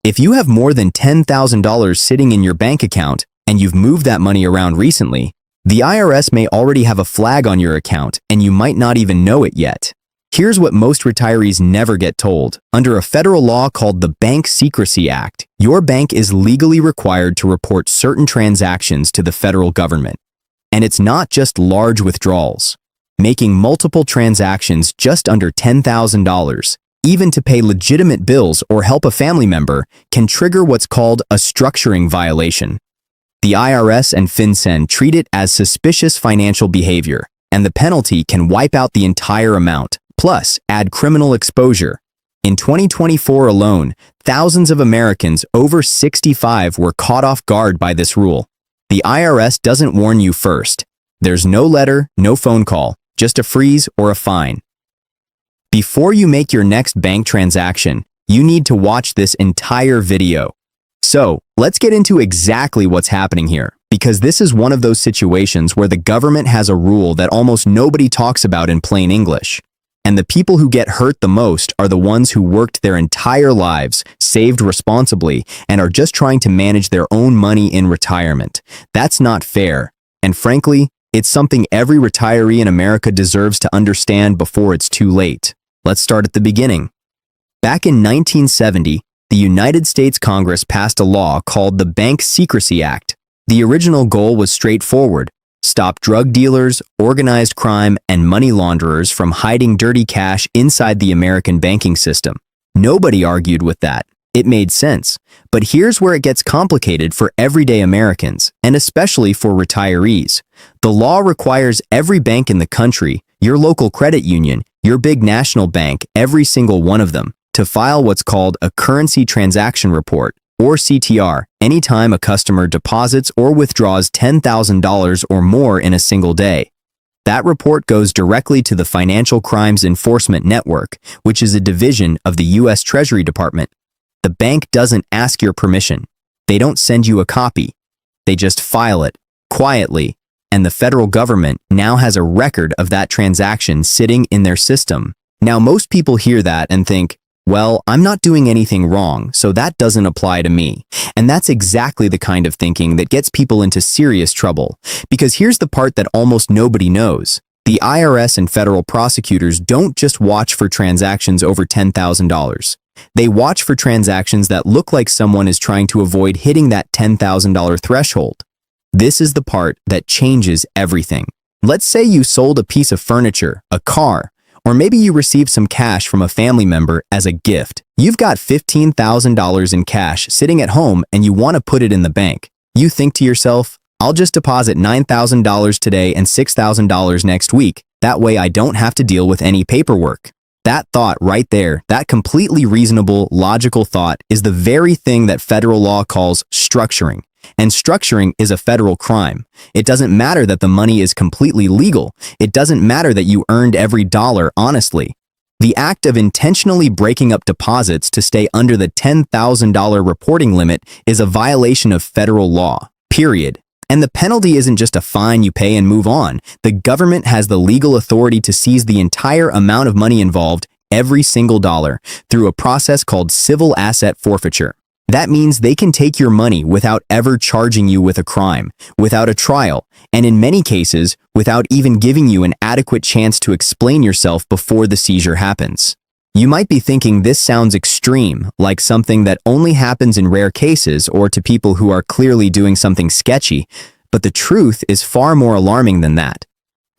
If you have more than $10,000 sitting in your bank account and you've moved that money around recently, the IRS may already have a flag on your account and you might not even know it yet. Here's what most retirees never get told. Under a federal law called the Bank Secrecy Act, your bank is legally required to report certain transactions to the federal government. And it's not just large withdrawals. Making multiple transactions just under $10,000, even to pay legitimate bills or help a family member, can trigger what's called a structuring violation. The IRS and FinCEN treat it as suspicious financial behavior, and the penalty can wipe out the entire amount, plus add criminal exposure. In 2024 alone, thousands of Americans over 65 were caught off guard by this rule. The IRS doesn't warn you first. There's no letter, no phone call, just a freeze or a fine. Before you make your next bank transaction, you need to watch this entire video. So, let's get into exactly what's happening here, because this is one of those situations where the government has a rule that almost nobody talks about in plain English. And the people who get hurt the most are the ones who worked their entire lives, saved responsibly, and are just trying to manage their own money in retirement. That's not fair. And frankly, it's something every retiree in America deserves to understand before it's too late. Let's start at the beginning. Back in 1970, the United States Congress passed a law called the Bank Secrecy Act. The original goal was straightforward: stop drug dealers, organized crime, and money launderers from hiding dirty cash inside the American banking system. Nobody argued with that. It made sense. But here's where it gets complicated for everyday Americans, and especially for retirees. The law requires every bank in the country, your local credit union, your big national bank, every single one of them, to file what's called a currency transaction report, or CTR, anytime a customer deposits or withdraws $10,000 or more in a single day. That report goes directly to the Financial Crimes Enforcement Network, which is a division of the U.S. Treasury Department. The bank doesn't ask your permission. They don't send you a copy. They just file it, quietly, and the federal government now has a record of that transaction sitting in their system. Now, most people hear that and think, well, I'm not doing anything wrong, so that doesn't apply to me. And that's exactly the kind of thinking that gets people into serious trouble. Because here's the part that almost nobody knows. The IRS and federal prosecutors don't just watch for transactions over $10,000. They watch for transactions that look like someone is trying to avoid hitting that $10,000 threshold. This is the part that changes everything. Let's say you sold a piece of furniture, a car, or maybe you received some cash from a family member as a gift. You've got $15,000 in cash sitting at home and you want to put it in the bank. You think to yourself, I'll just deposit $9,000 today and $6,000 next week. That way I don't have to deal with any paperwork. That thought right there, that completely reasonable, logical thought, is the very thing that federal law calls structuring. And structuring is a federal crime. It doesn't matter that the money is completely legal. It doesn't matter that you earned every dollar honestly. The act of intentionally breaking up deposits to stay under the $10,000 reporting limit is a violation of federal law, period. And the penalty isn't just a fine you pay and move on. The government has the legal authority to seize the entire amount of money involved, every single dollar, through a process called civil asset forfeiture. That means they can take your money without ever charging you with a crime, without a trial, and in many cases, without even giving you an adequate chance to explain yourself before the seizure happens. You might be thinking this sounds extreme, like something that only happens in rare cases or to people who are clearly doing something sketchy, but the truth is far more alarming than that.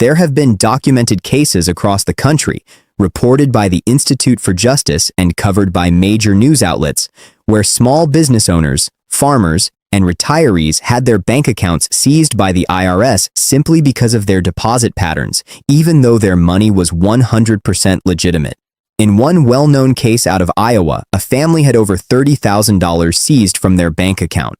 There have been documented cases across the country, reported by the Institute for Justice and covered by major news outlets, where small business owners, farmers, and retirees had their bank accounts seized by the IRS simply because of their deposit patterns, even though their money was 100% legitimate. In one well-known case out of Iowa, a family had over $30,000 seized from their bank account.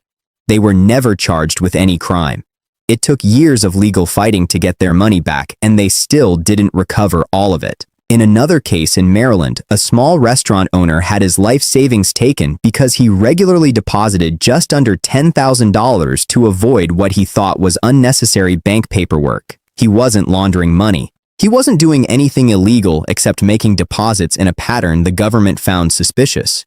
They were never charged with any crime. It took years of legal fighting to get their money back, and they still didn't recover all of it. In another case in Maryland, a small restaurant owner had his life savings taken because he regularly deposited just under $10,000 to avoid what he thought was unnecessary bank paperwork. He wasn't laundering money. He wasn't doing anything illegal except making deposits in a pattern the government found suspicious.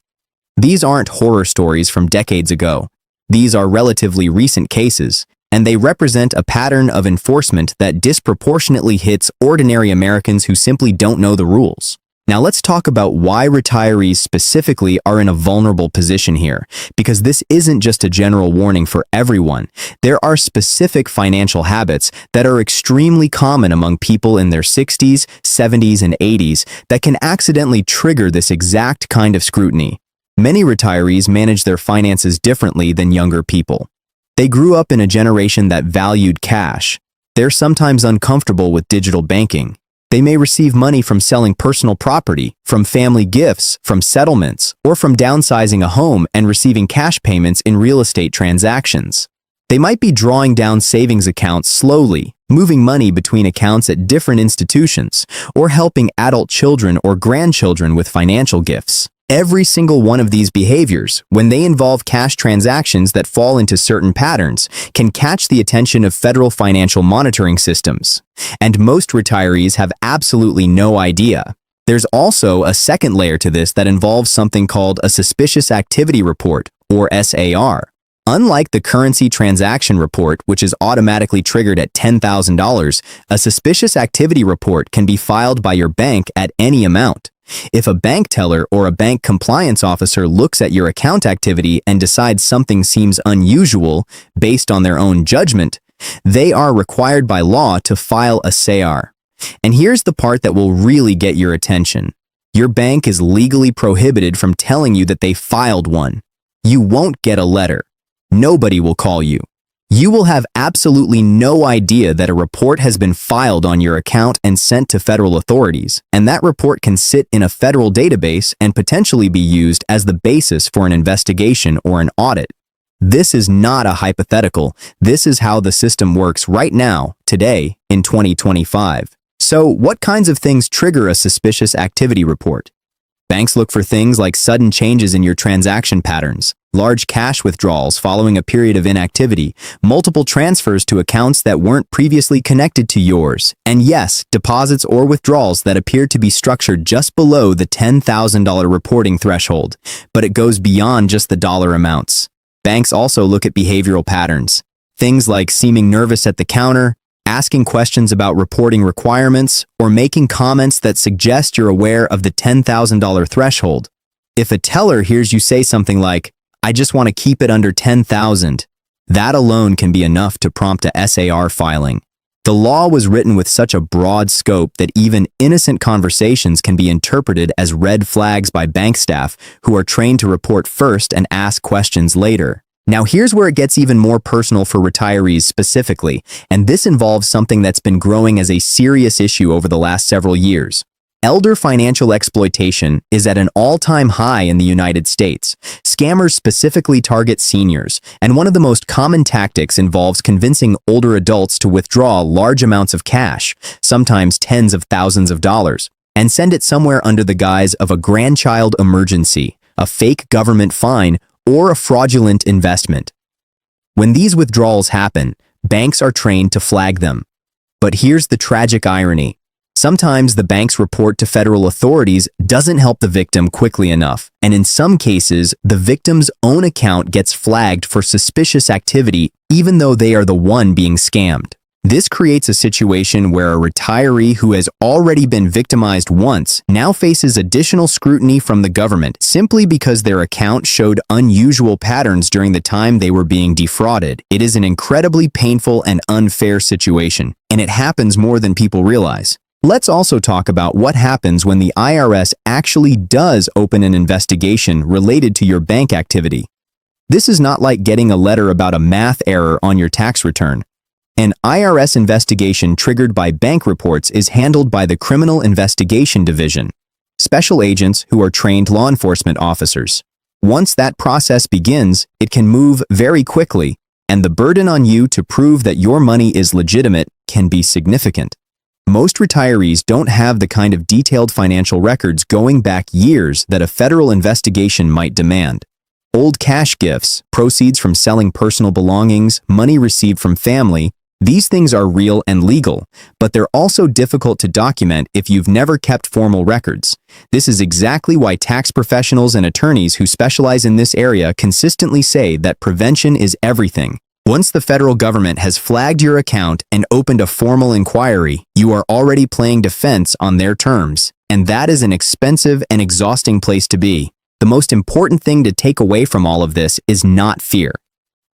These aren't horror stories from decades ago. These are relatively recent cases, and they represent a pattern of enforcement that disproportionately hits ordinary Americans who simply don't know the rules. Now let's talk about why retirees specifically are in a vulnerable position here, because this isn't just a general warning for everyone. There are specific financial habits that are extremely common among people in their 60s, 70s, and 80s that can accidentally trigger this exact kind of scrutiny. Many retirees manage their finances differently than younger people. They grew up in a generation that valued cash. They're sometimes uncomfortable with digital banking. They may receive money from selling personal property, from family gifts, from settlements, or from downsizing a home and receiving cash payments in real estate transactions. They might be drawing down savings accounts slowly, moving money between accounts at different institutions, or helping adult children or grandchildren with financial gifts. Every single one of these behaviors, when they involve cash transactions that fall into certain patterns, can catch the attention of federal financial monitoring systems. And most retirees have absolutely no idea. There's also a second layer to this that involves something called a Suspicious Activity Report, or SAR. Unlike the currency transaction report, which is automatically triggered at $10,000, a suspicious activity report can be filed by your bank at any amount. If a bank teller or a bank compliance officer looks at your account activity and decides something seems unusual based on their own judgment, they are required by law to file a SAR. And here's the part that will really get your attention. Your bank is legally prohibited from telling you that they filed one. You won't get a letter. Nobody will call you. You will have absolutely no idea that a report has been filed on your account and sent to federal authorities, and that report can sit in a federal database and potentially be used as the basis for an investigation or an audit. This is not a hypothetical. This is how the system works right now, today, in 2025. So, what kinds of things trigger a suspicious activity report? Banks look for things like sudden changes in your transaction patterns, large cash withdrawals following a period of inactivity, multiple transfers to accounts that weren't previously connected to yours, and yes, deposits or withdrawals that appear to be structured just below the $10,000 reporting threshold, but it goes beyond just the dollar amounts. Banks also look at behavioral patterns, things like seeming nervous at the counter, asking questions about reporting requirements, or making comments that suggest you're aware of the $10,000 threshold. If a teller hears you say something like, "I just want to keep it under 10,000, that alone can be enough to prompt a SAR filing. The law was written with such a broad scope that even innocent conversations can be interpreted as red flags by bank staff who are trained to report first and ask questions later. Now here's where it gets even more personal for retirees specifically, and this involves something that's been growing as a serious issue over the last several years. Elder financial exploitation is at an all-time high in the United States. Scammers specifically target seniors, and one of the most common tactics involves convincing older adults to withdraw large amounts of cash, sometimes tens of thousands of dollars, and send it somewhere under the guise of a grandchild emergency, a fake government fine, or a fraudulent investment. When these withdrawals happen, banks are trained to flag them. But here's the tragic irony. Sometimes the bank's report to federal authorities doesn't help the victim quickly enough, and in some cases, the victim's own account gets flagged for suspicious activity even though they are the one being scammed. This creates a situation where a retiree who has already been victimized once now faces additional scrutiny from the government simply because their account showed unusual patterns during the time they were being defrauded. It is an incredibly painful and unfair situation, and it happens more than people realize. Let's also talk about what happens when the IRS actually does open an investigation related to your bank activity. This is not like getting a letter about a math error on your tax return. An IRS investigation triggered by bank reports is handled by the Criminal Investigation Division, special agents who are trained law enforcement officers. Once that process begins, it can move very quickly, and the burden on you to prove that your money is legitimate can be significant. Most retirees don't have the kind of detailed financial records going back years that a federal investigation might demand. Old cash gifts, proceeds from selling personal belongings, money received from family, These things are real and legal, but they're also difficult to document if you've never kept formal records. This is exactly why tax professionals and attorneys who specialize in this area consistently say that prevention is everything. Once the federal government has flagged your account and opened a formal inquiry, you are already playing defense on their terms, and that is an expensive and exhausting place to be. The most important thing to take away from all of this is not fear.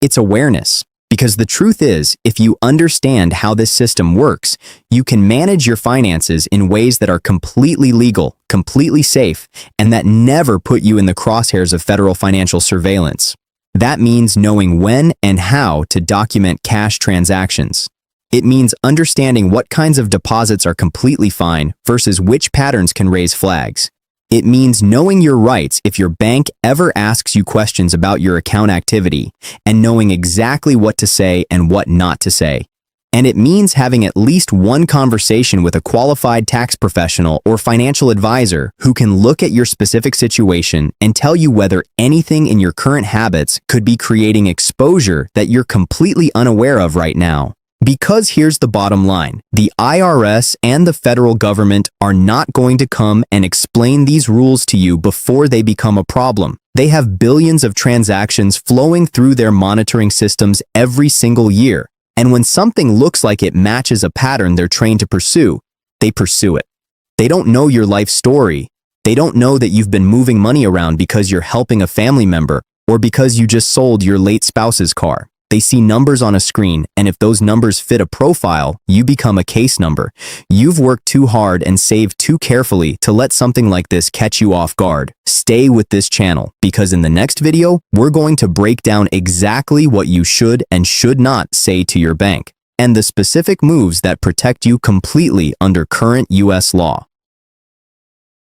It's awareness. Because the truth is, if you understand how this system works, you can manage your finances in ways that are completely legal, completely safe, and that never put you in the crosshairs of federal financial surveillance. That means knowing when and how to document cash transactions. It means understanding what kinds of deposits are completely fine versus which patterns can raise flags. It means knowing your rights if your bank ever asks you questions about your account activity, and knowing exactly what to say and what not to say. And it means having at least one conversation with a qualified tax professional or financial advisor who can look at your specific situation and tell you whether anything in your current habits could be creating exposure that you're completely unaware of right now. Because here's the bottom line, the IRS and the federal government are not going to come and explain these rules to you before they become a problem. They have billions of transactions flowing through their monitoring systems every single year. And when something looks like it matches a pattern they're trained to pursue, they pursue it. They don't know your life story. They don't know that you've been moving money around because you're helping a family member or because you just sold your late spouse's car. They see numbers on a screen, and if those numbers fit a profile, you become a case number. You've worked too hard and saved too carefully to let something like this catch you off guard. Stay with this channel, because in the next video, we're going to break down exactly what you should and should not say to your bank, and the specific moves that protect you completely under current US law.